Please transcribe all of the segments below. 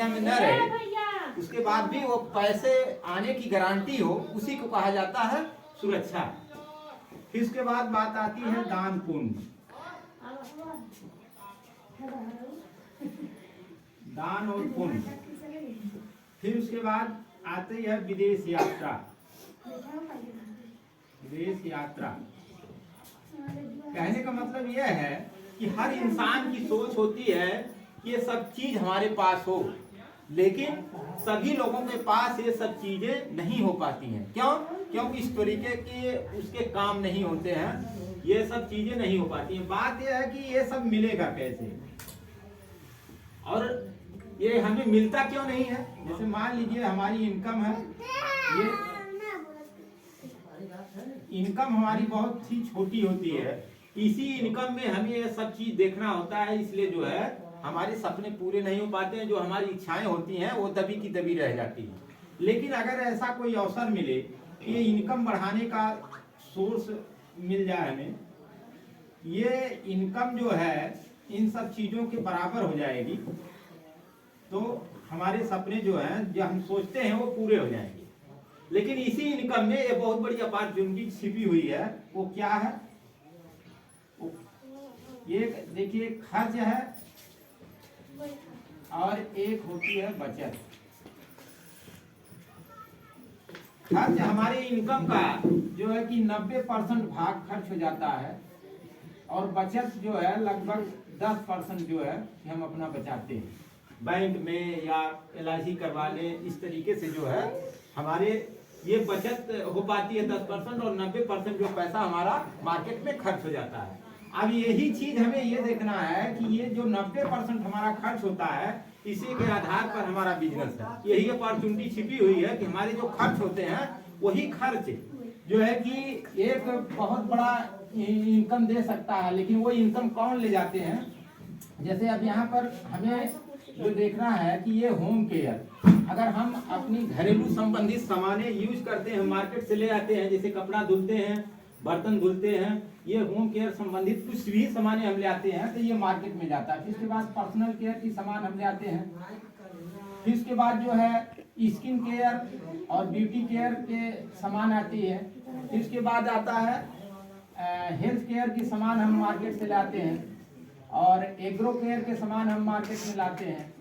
दुनिया में न रहे, उसके बाद भी वो पैसे आने की गारंटी हो, उसी को कहा जाता है सुरक्षा। फिर उसके बाद बात आती है दान पुण्य। दान और पुण्य। फिर उसके बाद आती है विदेश यात्रा। विदेश यात्रा कहने का मतलब यह है कि हर इंसान की सोच होती है कि ये सब चीज हमारे पास हो, लेकिन सभी लोगों के पास ये सब चीजें नहीं हो पाती हैं। क्यों? क्योंकि इस तरीके के उसके काम नहीं होते हैं, ये सब चीजें नहीं हो पाती हैं। बात यह है कि ये सब मिलेगा कैसे, और ये हमें मिलता क्यों नहीं है। जैसे मान लीजिए हमारी इनकम है, ये इनकम हमारी बहुत ही छोटी होती है, इसी इनकम में हमें ये सब चीज देखना होता है, इसलिए जो है हमारे सपने पूरे नहीं हो पाते हैं। जो हमारी इच्छाएं होती हैं वो दबी की दबी रह जाती हैं। लेकिन अगर ऐसा कोई अवसर मिले कि ये इनकम बढ़ाने का सोर्स मिल जाए हमें, ये इनकम जो है इन सब चीजों के बराबर हो जाएगी, तो हमारे सपने जो हैं जो हम सोचते हैं वो पूरे हो जाएंगे। लेकिन इसी इनकम में ये बहुत बड़ी अपॉर्चुनिटी छिपी हुई है। वो क्या है? ये देखिए खर्च है और एक होती है बचत। खर्च हमारे इनकम का जो है कि 90% भाग खर्च हो जाता है, और बचत जो है लगभग 10% जो है हम अपना बचाते हैं बैंक में या LIC करवा लें। इस तरीके से जो है हमारे ये बचत हो पाती है 10%, और 90% जो पैसा हमारा मार्केट में खर्च हो जाता है। अब यही चीज हमें ये देखना है कि ये जो 90% हमारा खर्च होता है, इसी के आधार पर हमारा बिजनेस है। यही अपॉर्चुनिटी छिपी हुई है कि हमारे जो खर्च होते हैं वही खर्च जो है कि एक बहुत बड़ा इनकम दे सकता है। लेकिन वो इनकम कौन ले जाते हैं? जैसे अब यहाँ पर हमें जो देखना है कि ये होम केयर, अगर हम अपनी घरेलू संबंधित सामान यूज करते हैं, मार्केट से ले आते हैं, जैसे कपड़ा धुलते हैं, बर्तन धुलते हैं, ये होम केयर संबंधित कुछ भी सामान हम ले आते हैं तो ये मार्केट में जाता है। फिर उसके बाद पर्सनल केयर की सामान हम ले आते हैं। फिर उसके बाद जो है स्किन केयर और ब्यूटी केयर के सामान आती है। फिर उसके बाद आता है हेल्थ केयर की सामान हम मार्केट से लाते हैं, और एग्रो केयर के सामान हम मार्केट में लाते हैं।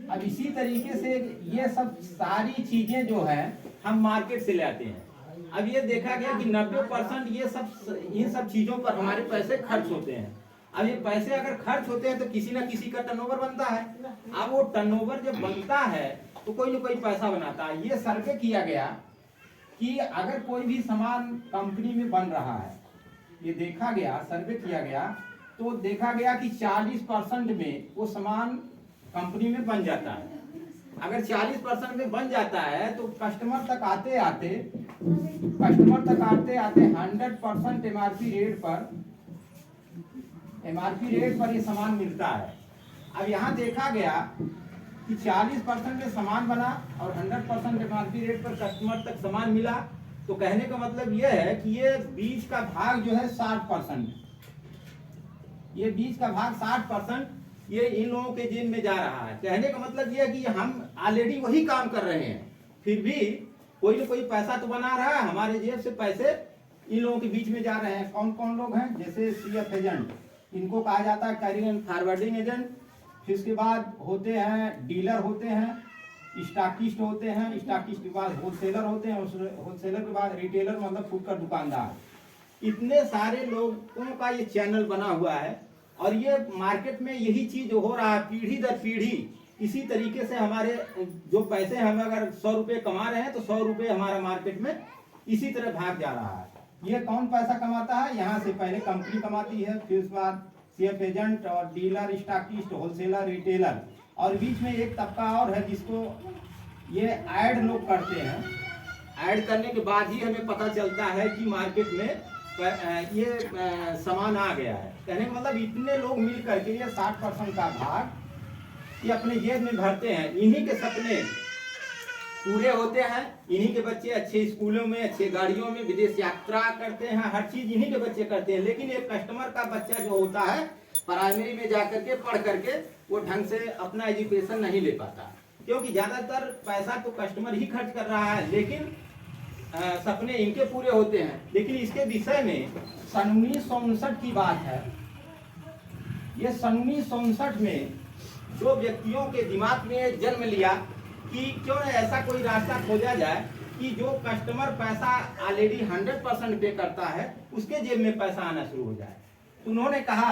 अब इसी तरीके से ये सब सारी चीजें जो है हम मार्केट से लाते हैं। अब ये देखा गया कि 90% ये सब इन सब चीजों पर हमारे पैसे खर्च होते हैं। अब ये पैसे अगर खर्च होते हैं तो किसी ना किसी का टर्नओवर बनता है। अब वो टर्नओवर जब बनता है तो कोई ना कोई पैसा बनाता है। ये सर्वे किया गया कि अगर कोई भी सामान कंपनी में बन रहा है, ये देखा गया, सर्वे किया गया, तो देखा गया कि 40% में वो सामान कंपनी में बन जाता है। अगर 40% में बन जाता है तो कस्टमर तक आते आते 100% एमआरपी रेट पर ये सामान मिलता है। अब यहाँ देखा गया कि 40% में सामान बना और 100% एमआरपी रेट पर कस्टमर तक सामान मिला। तो कहने का मतलब ये है कि ये बीच का भाग जो है 60%, ये बीच का भाग 60% ये इन लोगों के जेब में जा रहा है। कहने का मतलब ये है कि हम ऑलरेडी वही काम कर रहे हैं, फिर भी कोई ना कोई पैसा तो बना रहा है, हमारे जेब से पैसे इन लोगों के बीच में जा रहे हैं। कौन कौन लोग हैं? जैसे CF एजेंट, इनको कहा जाता है कैरिंग एंड फॉरवर्डिंग एजेंट। फिर उसके बाद होते हैं डीलर, होते हैं स्टॉकिस्ट, होते हैं स्टॉकिस्ट के बाद होलसेलर होते हैं, होलसेलर के बाद रिटेलर मतलब फुटकर दुकानदार। इतने सारे लोगों का ये चैनल बना हुआ है, और ये मार्केट में यही चीज हो रहा है पीढ़ी दर पीढ़ी। इसी तरीके से हमारे जो पैसे हम अगर 100 रुपए कमा रहे हैं तो 100 रुपए हमारा मार्केट में इसी तरह भाग जा रहा है। ये कौन पैसा कमाता है? यहाँ से पहले कंपनी कमाती है, फिर उसके बाद CF एजेंट और डीलर, स्टॉकिस्ट, होलसेलर, रिटेलर, और बीच में एक तबका और है जिसको ये ऐड लोग करते हैं। ऐड करने के बाद ही हमें पता चलता है कि मार्केट में ये सामान आ गया है। कहने का मतलब इतने लोग मिल करके ये 60% का भाग ये अपने जेब में भरते हैं। इन्हीं के सपने पूरे होते हैं, इन्हीं के बच्चे अच्छे स्कूलों में, अच्छे गाड़ियों में विदेश यात्रा करते हैं, हर चीज इन्हीं के बच्चे करते हैं। लेकिन एक कस्टमर का बच्चा जो होता है प्राइमरी में जाकर के पढ़ करके वो ढंग से अपना एजुकेशन नहीं ले पाता, क्योंकि ज्यादातर पैसा तो कस्टमर ही खर्च कर रहा है, लेकिन सपने इनके पूरे होते हैं। लेकिन इसके विषय में सन 1959 की बात है। ये सन 1959 में दो व्यक्तियों के दिमाग में जन्म लिया कि क्यों न ऐसा कोई रास्ता खोजा जाए कि जो कस्टमर पैसा ऑलरेडी 100% पे करता है उसके जेब में पैसा आना शुरू हो जाए। उन्होंने कहा